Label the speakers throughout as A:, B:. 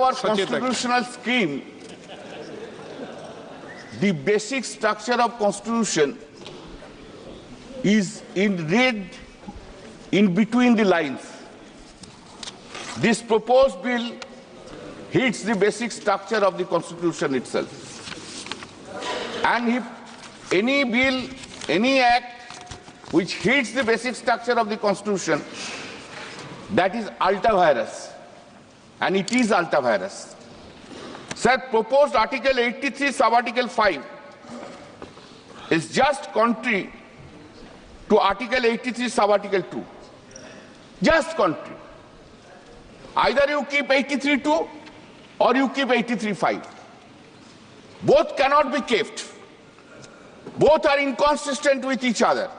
A: our constitutional scheme, the basic structure of constitution is read in between the lines. This proposed bill hits the basic structure of the constitution itself. And if any bill, any act which hits the basic structure of the constitution, that is ultra-virus. And it is ultra-virus. Sir, proposed Article 83, Sub-Article 5 is just contrary to Article 83, Sub-Article 2. Just contrary. Either you keep 83.2 or you keep 83.5. Both cannot be kept. Both are inconsistent with each other.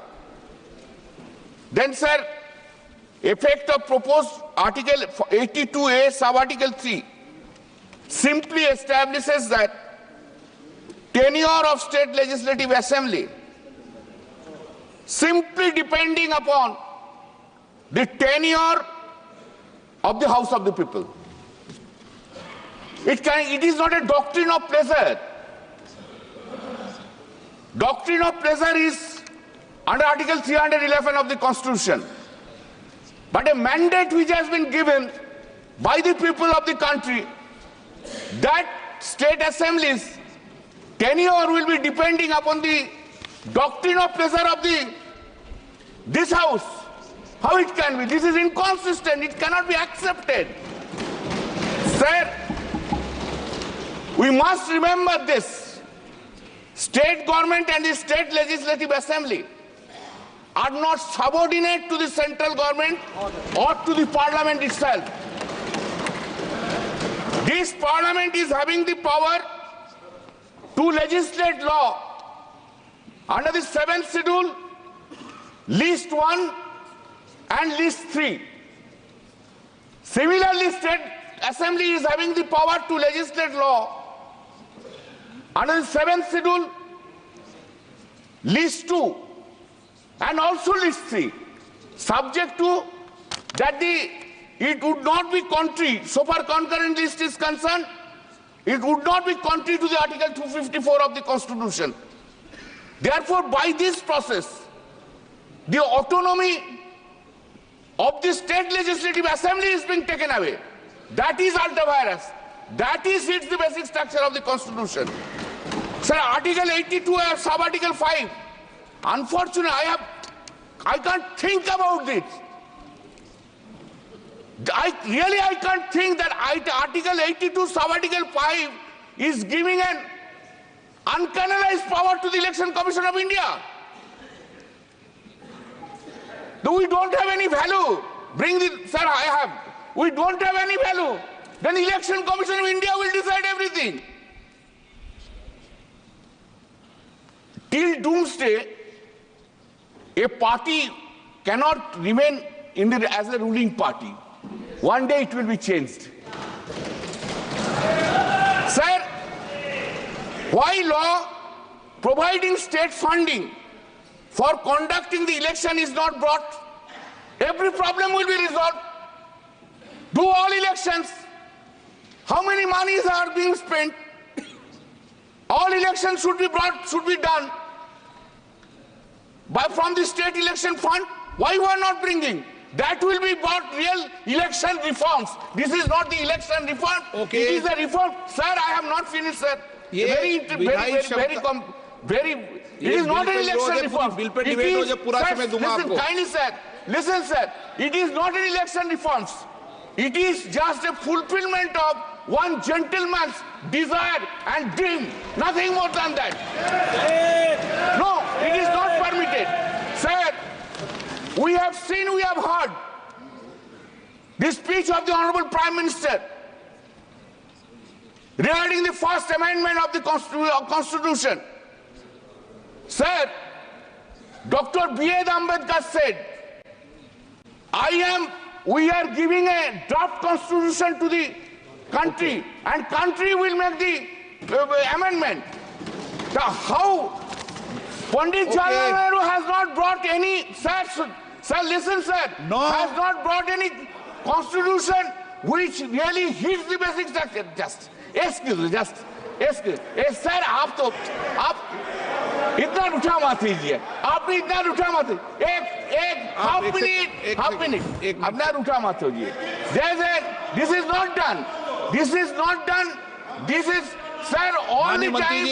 A: Then, sir, effect of proposed Article 82A, Sub-Article 3 simply establishes that tenure of state legislative assembly simply depending upon the tenure of the House of the People. It is not a doctrine of pleasure. Doctrine of pleasure is under Article 311 of the Constitution. But a mandate which has been given by the people of the country that state assemblies tenure will be depending upon the doctrine of pleasure of this house. How it can be? This is inconsistent. It cannot be accepted. Sir, we must remember this. State government and the state legislative assembly are not subordinate to the central government or to the parliament itself. This parliament is having the power to legislate law under the 7th schedule, list 1 and list 3. Similarly, state assembly is having the power to legislate law under the 7th schedule, list 2 and also list 3, subject to that it would not be contrary, so far concurrent list is concerned, it would not be contrary to the Article 254 of the Constitution. Therefore, by this process, the autonomy of the state legislative assembly is being taken away. That is ultra-virus. That is hits the basic structure of the Constitution. Sir, Article 82 of Sub-Article 5, unfortunately, I can't think about this. I can't think that Article 82 Sub-Article 5 is giving an uncanonized power to the Election Commission of India. Though we don't have any value, we don't have any value, then the Election Commission of India will decide everything. Till doomsday, a party cannot remain as a ruling party. One day it will be changed. Sir, why law providing state funding for conducting the election is not brought? Every problem will be resolved. Do all elections. How many monies are being spent? All elections should be done from the state election fund. Why we are not bringing? That will be about real election reforms. This is not the election reform. Okay. It is a reform. Sir, I have not finished, sir.
B: Yeah,
A: it is not an election reform. It is, sir, kindly, sir. Listen, sir. It is not an election reforms. It is just a fulfillment of one gentleman's desire and dream. Nothing more than that. No, it is not permitted. Sir, we have seen, we have heard the speech of the Honorable Prime Minister regarding the first amendment of the Constitution. Sir, Dr. B.A. Ambedkar said, we are giving a draft constitution to the country and country will make the amendment. How Pandit Jawaharlal Nehru has not brought any, sir, listen, sir, has not brought any constitution which really hits the basic structure. Just excuse me, sir, आप इतना उठा मत लीजिए, आपने इतना उठा मत, एक हाफ मिनट अपना उठा मत होइए. This is not done. This is, sir, all the time.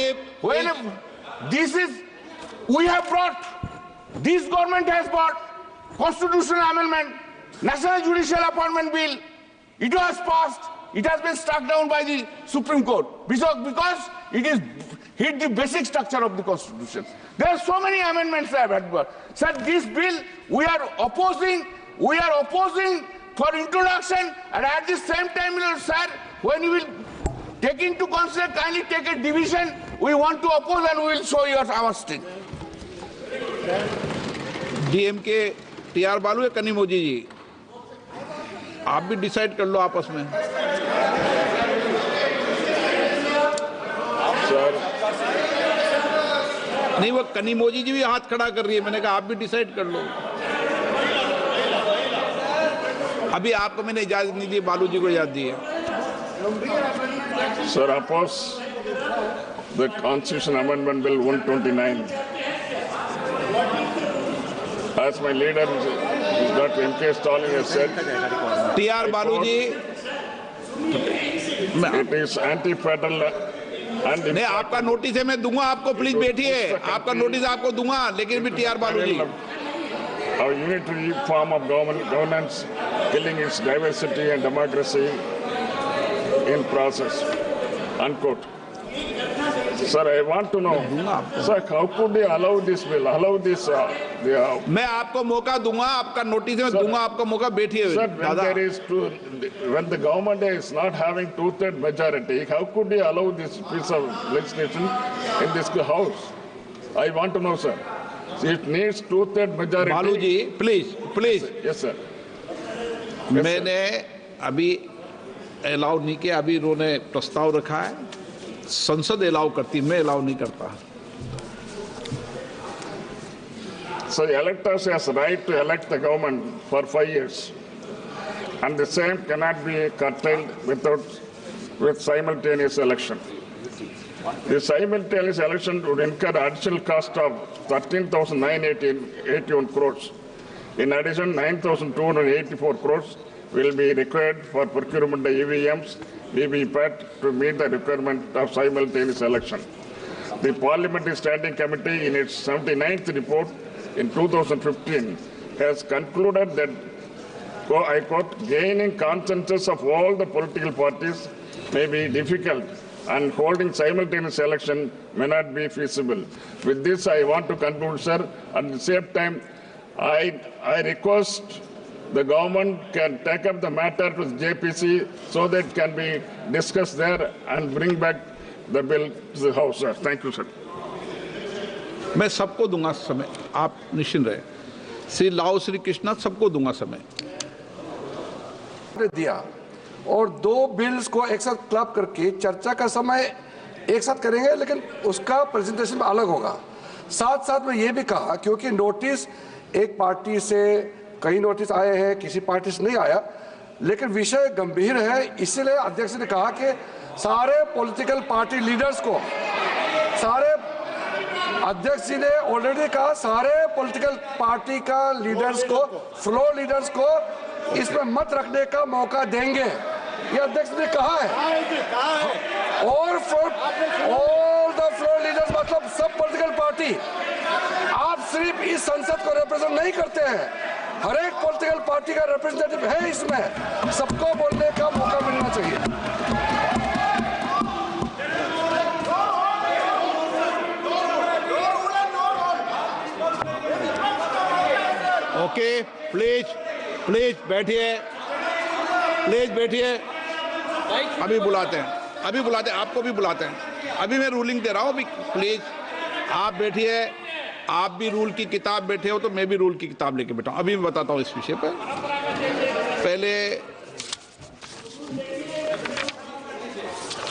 A: We have brought, this government has brought constitutional amendment, National Judicial Appointment Bill. It was passed. It has been struck down by the Supreme Court because it is hit the basic structure of the Constitution. There are so many amendments I have had. Sir, this bill we are opposing for introduction, and at the same time, sir, when you will take into consideration, kindly take a division. We want to oppose and we will show you our strength.
B: DMK TR बालू या कनिमोजी जी, आप भी decide कर लो आपस में.
C: Sir
B: नहीं, वो कनिमोजी जी भी हाथ खड़ा कर रही है. मैंने कहा आप भी डिसाइड कर लो. अभी आपको मैंने इजाजत नहीं दी, बालू जी को इजाजत दी है.
C: Sir, oppose the Constitution Amendment Bill 129. As my leader, Dr. M.K. Stalin has said,
B: TR बालू जी,
C: it is anti-federal and
B: नहीं, आपका नोटिस है, मैं दूंगा आपको. प्लीज बैठिए, आपका नोटिस आपको दूंगा, लेकिन भी TR बालू जी,
C: our unitary form of governance, killing its diversity and democracy in process. Unquote. Sir, I want to know, sir, how could they allow this bill, allow this?
B: मैं आपको मौका दूंगा, आपका नोटिस में दूंगा आपको मौका. बैठिए.
C: Sir, when the government is not having two-thirds majority, how could they allow this piece of legislation in this house? I want to know, sir. It needs two-thirds majority.
B: बालू जी, प्लीज.
C: Yes, sir.
B: मैंने अभी allow नहीं किया. अभी इन्होंने प्रस्ताव रखा है, संसद अलाउ करती, मैं अलाउ नहीं करता.
C: So electors has right to elect the government for 5 years, and the same cannot be curtailed with simultaneous election. The simultaneous election would incur additional cost of 13,981 crores. In addition, 9,284 crores will be required for procurement of EVMs, VVPAT to meet the requirement of simultaneous election. The Parliamentary Standing Committee, in its 79th report in 2015, has concluded that, I quote, gaining consensus of all the political parties may be difficult and holding simultaneous election may not be feasible. With this, I want to conclude, sir. At the same time, I request the government can take up the matter with JPC so that it can be discussed there and bring back the bill to the House, sir. Thank you, sir.
B: मैं सबको दूंगा समय, आप निश्चिंत रहे. श्री लाओ श्री कृष्णा, सबको दूंगा समय.
D: दिया और दो बिल्स को एक साथ क्लब करके चर्चा का समय एक साथ करेंगे, लेकिन उसका प्रेजेंटेशन अलग होगा. साथ साथ में ये भी कहा, क्योंकि नोटिस एक पार्टी से कई नोटिस आए हैं, किसी पार्टी से नहीं आया, लेकिन विषय गंभीर है, इसलिए अध्यक्ष ने कहा कि सारे पॉलिटिकल पार्टी लीडर्स को, अध्यक्ष जी ने ऑलरेडी कहा सारे पॉलिटिकल पार्टी का लीडर्स को, फ्लोर लीडर्स को इसमें मत रखने का मौका देंगे, ये अध्यक्ष ने कहा है. और for all the floor leaders मतलब सब पॉलिटिकल पार्टी, आप सिर्फ इस संसद को रिप्रेजेंट नहीं करते हैं, हर एक पॉलिटिकल पार्टी का रिप्रेजेंटेटिव है इसमें, सबको बोलने का मौका मिलना चाहिए.
B: ओके, प्लीज बैठिए, अभी बुलाते हैं, आपको भी बुलाते हैं. अभी मैं रूलिंग दे रहा हूँ. अभी प्लीज आप बैठिए, आप भी रूल की किताब बैठे हो तो मैं भी रूल की किताब लेके बैठा हूँ. अभी मैं बताता हूँ इस विषय पर. पहले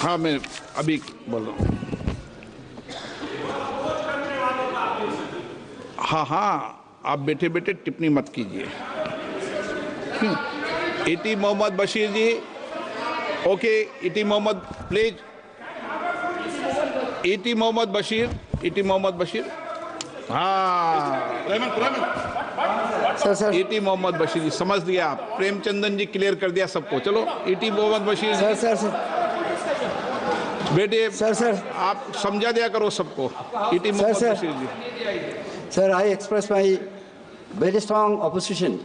B: हाँ, मैं अभी बोल रहा हूँ. हाँ, आप बैठे टिप्पणी मत कीजिए. ET Mohammed Basheer ji, okay, ET Mohammed please, ET Mohammed Basheer, हाँ
E: सर
B: इटी मोहम्मद बशीर जी, समझ लिया आप, प्रेमचंदन जी क्लियर कर दिया सबको। चलो इटी मोहम्मद बशीर जी,
E: सर
B: बेटे
E: सर
B: आप समझा दिया करो सबको। ET Mohammed
E: sir.
B: Basheer ji,
E: Sir, I express my very strong opposition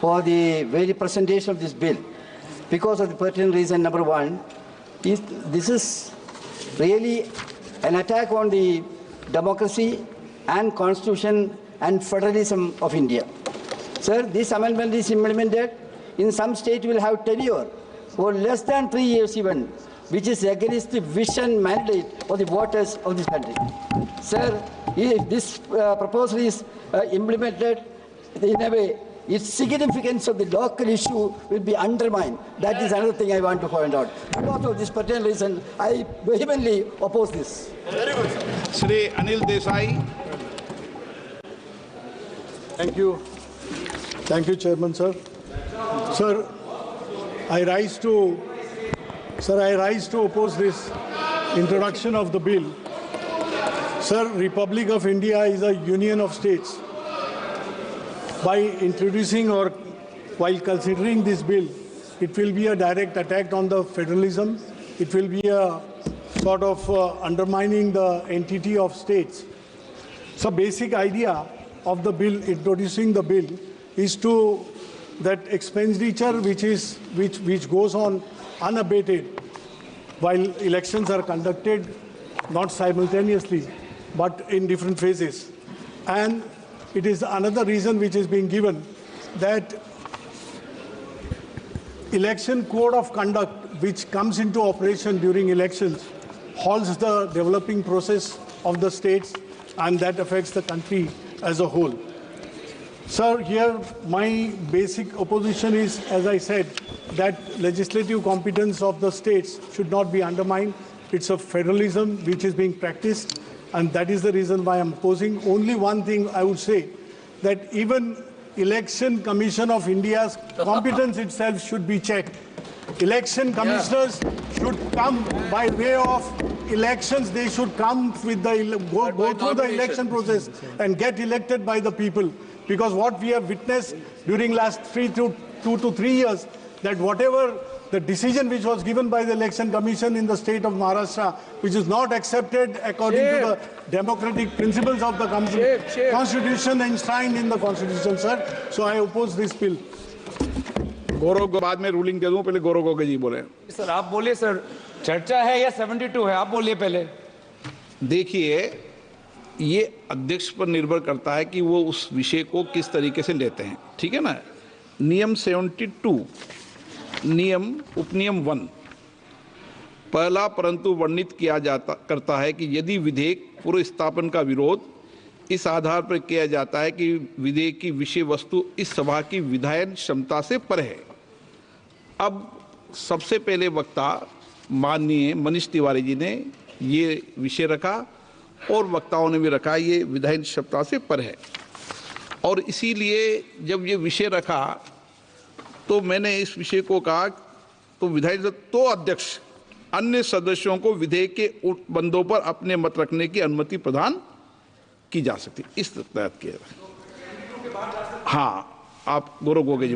E: for the very presentation of this bill because of the pertinent reason. Number one, this is really an attack on the democracy and constitution and federalism of India. Sir, this amendment is implemented in some state will have tenure for less than 3 years even, which is against the vision mandate of the voters of this country. Sir, if this proposal is implemented in a way, its significance of the local issue will be undermined. That is another thing I want to point out. Because of this particular reason, I vehemently oppose this.
B: Shri Anil Desai.
F: Thank you. Thank you, Chairman, sir. Sir, I rise to oppose this introduction of the bill. Sir, Republic of India is a union of states. By introducing or while considering this bill, it will be a direct attack on the federalism. It will be a sort of undermining the entity of states. So basic idea of the bill, introducing the bill, is to that expenditure which goes on unabated while elections are conducted, not simultaneously, but in different phases. And it is another reason which is being given that election code of conduct which comes into operation during elections halts the developing process of the states, and that affects the country as a whole. Sir, here my basic opposition is, as I said, that legislative competence of the states should not be undermined. It's a federalism which is being practiced, and that is the reason why I'm opposing. Only one thing I would say, that even Election Commission of India's competence itself should be checked. Election commissioners should come by way of elections. They should come with the go through the election process and get elected by the people. Because what we have witnessed during last 2 to 3 years, that whatever the decision which was given by the Election Commission in the state of Maharashtra, which is not accepted according to the democratic principles of the Constitution enshrined in the Constitution, sir. So I oppose this bill.
B: गौरव को बाद में ruling दे दूं, पहले गौरव गोगे जी बोले।
G: Sir आप बोलिए sir, चर्चा है या 72 है, आप बोलिए पहले।
B: देखिए, ये अध्यक्ष पर निर्भर करता है कि वो उस विषय को किस तरीके से लेते हैं, ठीक है ना। नियम 72, नियम उपनियम 1 पहला परंतु वर्णित किया करता है कि यदि विधेयक पूर्व स्थापन का विरोध इस आधार पर किया जाता है कि विधेयक की विषय वस्तु इस सभा की विधायन क्षमता से परे है। अब सबसे पहले वक्ता माननीय मनीष तिवारी जी ने ये विषय रखा और वक्ताओं ने भी रखा ये विधायन क्षमता से परे है, और इसीलिए जब ये विषय रखा तो मैंने इस विषय को कहा तो विधायक तो अध्यक्ष अन्य सदस्यों को विधेयक के बंदों पर अपने मत रखने की अनुमति प्रदान की जा सकती, इस तहत किया। हाँ, आप गौरव गोगे जी।